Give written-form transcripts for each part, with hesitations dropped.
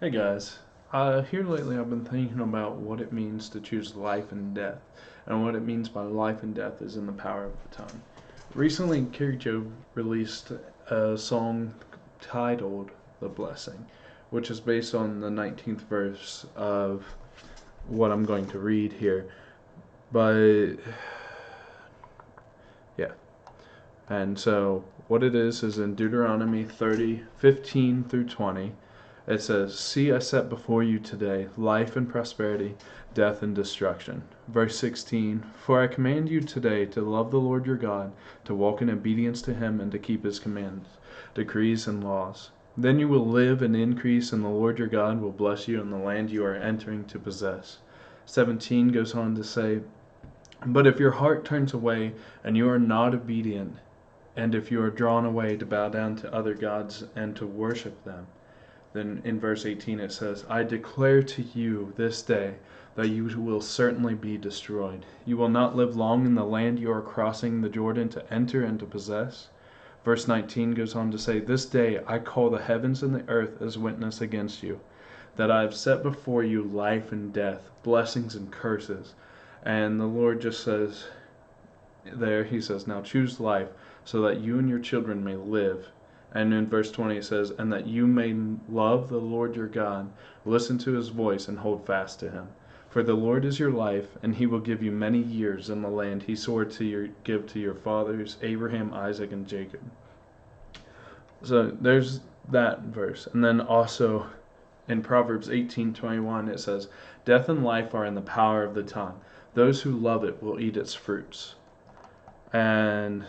Hey guys, here lately I've been thinking about what it means to choose life and death, and what it means by life and death is in the power of the tongue. Recently, Carrie Joe released a song titled The Blessing, which is based on the 19th verse of what I'm going to read here. But, yeah. And so, what it is in Deuteronomy 30:15 through 20. It says, "See, I set before you today life and prosperity, death and destruction." Verse 16, "For I command you today to love the Lord your God, to walk in obedience to him, and to keep his commands, decrees, and laws. Then you will live and increase, and the Lord your God will bless you in the land you are entering to possess." 17 goes on to say, "But if your heart turns away, and you are not obedient, and if you are drawn away to bow down to other gods and to worship them," then in verse 18 it says, "I declare to you this day that you will certainly be destroyed. You will not live long in the land you are crossing the Jordan to enter and to possess." Verse 19 goes on to say, "This day I call the heavens and the earth as witness against you, that I have set before you life and death, blessings and curses." And the Lord just says there, he says, "Now choose life so that you and your children may live." And in verse 20 it says, "And that you may love the Lord your God, listen to his voice, and hold fast to him. For the Lord is your life, and he will give you many years in the land he swore to give to your fathers, Abraham, Isaac, and Jacob." So there's that verse. And then also in Proverbs 18:21 it says, "Death and life are in the power of the tongue. Those who love it will eat its fruits." And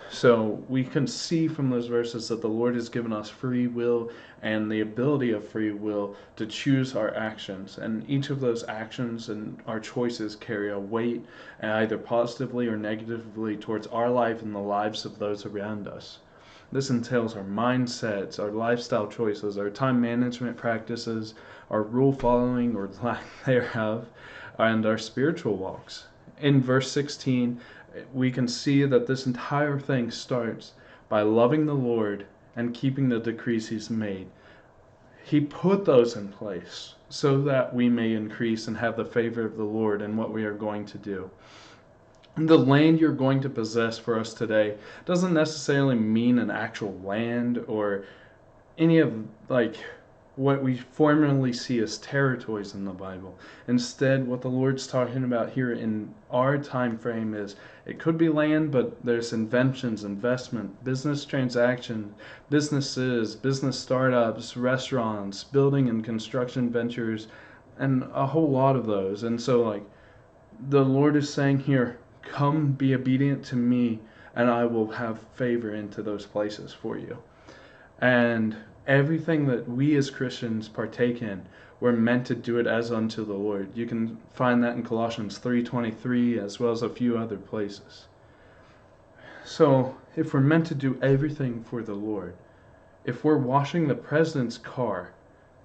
so we can see from those verses that the Lord has given us free will and the ability of free will to choose our actions. And each of those actions and our choices carry a weight, either positively or negatively, towards our life and the lives of those around us. This entails our mindsets, our lifestyle choices, our time management practices, our rule following or lack thereof, and our spiritual walks. In verse 16, we can see that this entire thing starts by loving the Lord and keeping the decrees he's made. He put those in place so that we may increase and have the favor of the Lord in what we are going to do. The land you're going to possess for us today doesn't necessarily mean an actual land or any of what we formerly see as territories in the Bible. Instead, what the Lord's talking about here in our time frame is it could be land, but there's inventions, investment, business transaction, businesses, business startups, restaurants, building and construction ventures, and a whole lot of those. And so the Lord is saying here, come be obedient to me, and I will have favor into those places for you. And everything that we as Christians partake in, we're meant to do it as unto the Lord. You can find that in Colossians 3:23 as well as a few other places. So if we're meant to do everything for the Lord, if we're washing the president's car,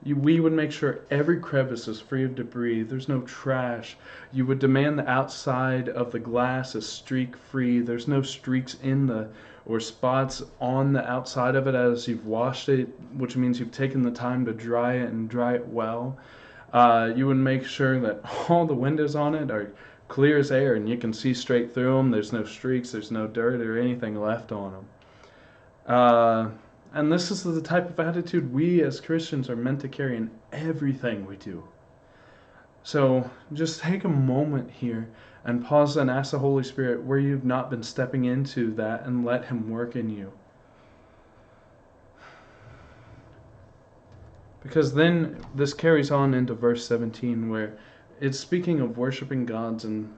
we would make sure every crevice is free of debris, there's no trash. You would demand the outside of the glass is streak free, there's no streaks in the or spots on the outside of it as you've washed it, which means you've taken the time to dry it and dry it well. You would make sure that all the windows on it are clear as air and you can see straight through them. There's no streaks, there's no dirt or anything left on them. And this is the type of attitude we as Christians are meant to carry in everything we do. So just take a moment here and pause and ask the Holy Spirit where you've not been stepping into that and let him work in you. Because then this carries on into verse 17 where it's speaking of worshiping gods and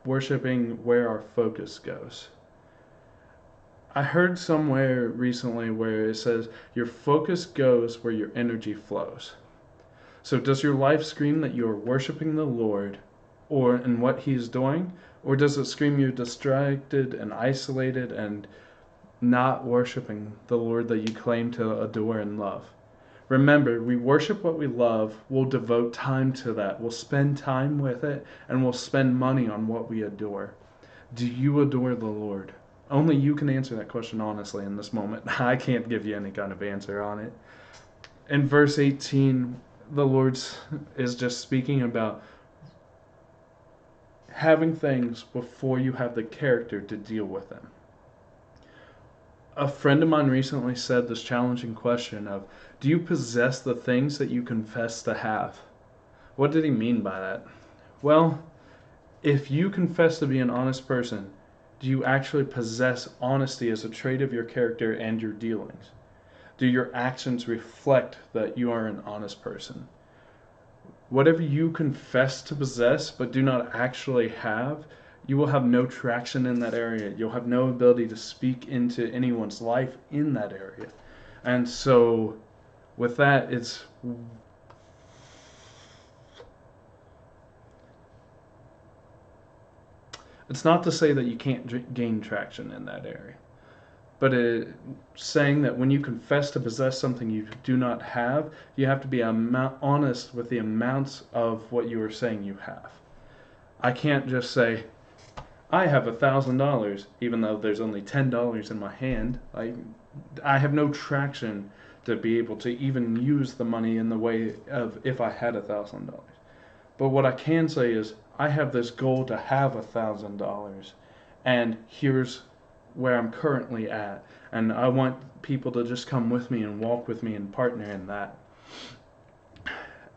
worshiping where our focus goes. I heard somewhere recently where it says your focus goes where your energy flows. So does your life scream that you are worshiping the Lord or in what he's doing? Or does it scream you're distracted and isolated and not worshiping the Lord that you claim to adore and love? Remember, we worship what we love. We'll devote time to that. We'll spend time with it, and we'll spend money on what we adore. Do you adore the Lord? Only you can answer that question honestly in this moment. I can't give you any kind of answer on it. In verse 18, the Lord's is just speaking about having things before you have the character to deal with them. A friend of mine recently said this challenging question of, do you possess the things that you confess to have? What did he mean by that? Well, if you confess to be an honest person, do you actually possess honesty as a trait of your character and your dealings? Do your actions reflect that you are an honest person? Whatever you confess to possess but do not actually have, you will have no traction in that area. You'll have no ability to speak into anyone's life in that area. And so, with that, it's not to say that you can't gain traction in that area, but saying that when you confess to possess something you do not have, you have to be honest with the amounts of what you are saying you have. I can't just say, I have $1,000, even though there's only $10 in my hand. I have no traction to be able to even use the money in the way of if I had $1,000. But what I can say is, I have this goal to have $1,000, and here's where I'm currently at, and I want people to just come with me and walk with me and partner in that.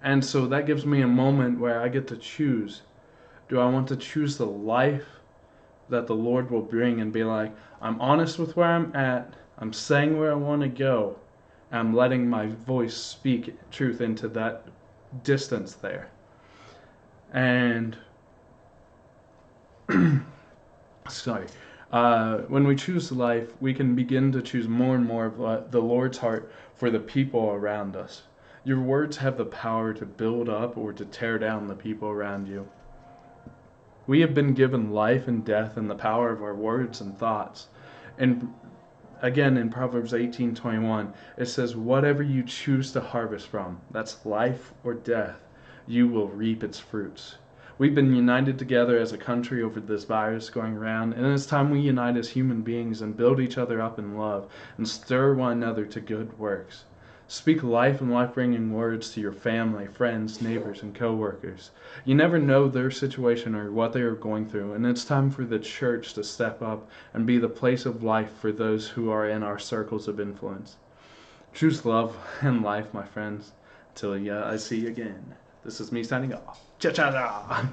And so that gives me a moment where I get to choose. Do I want to choose the life that the Lord will bring and be like, I'm honest with where I'm at, I'm saying where I want to go, and I'm letting my voice speak truth into that distance there. And sorry. When we choose life, we can begin to choose more and more of the Lord's heart for the people around us. Your words have the power to build up or to tear down the people around you. We have been given life and death in the power of our words and thoughts. And again, in Proverbs 18:21, it says, whatever you choose to harvest from, that's life or death, you will reap its fruits. We've been united together as a country over this virus going around, and it's time we unite as human beings and build each other up in love and stir one another to good works. Speak life and life-bringing words to your family, friends, neighbors, and co-workers. You never know their situation or what they are going through, and it's time for the church to step up and be the place of life for those who are in our circles of influence. Choose love and life, my friends. Until I see you again. This is me signing off. Cha-cha-cha!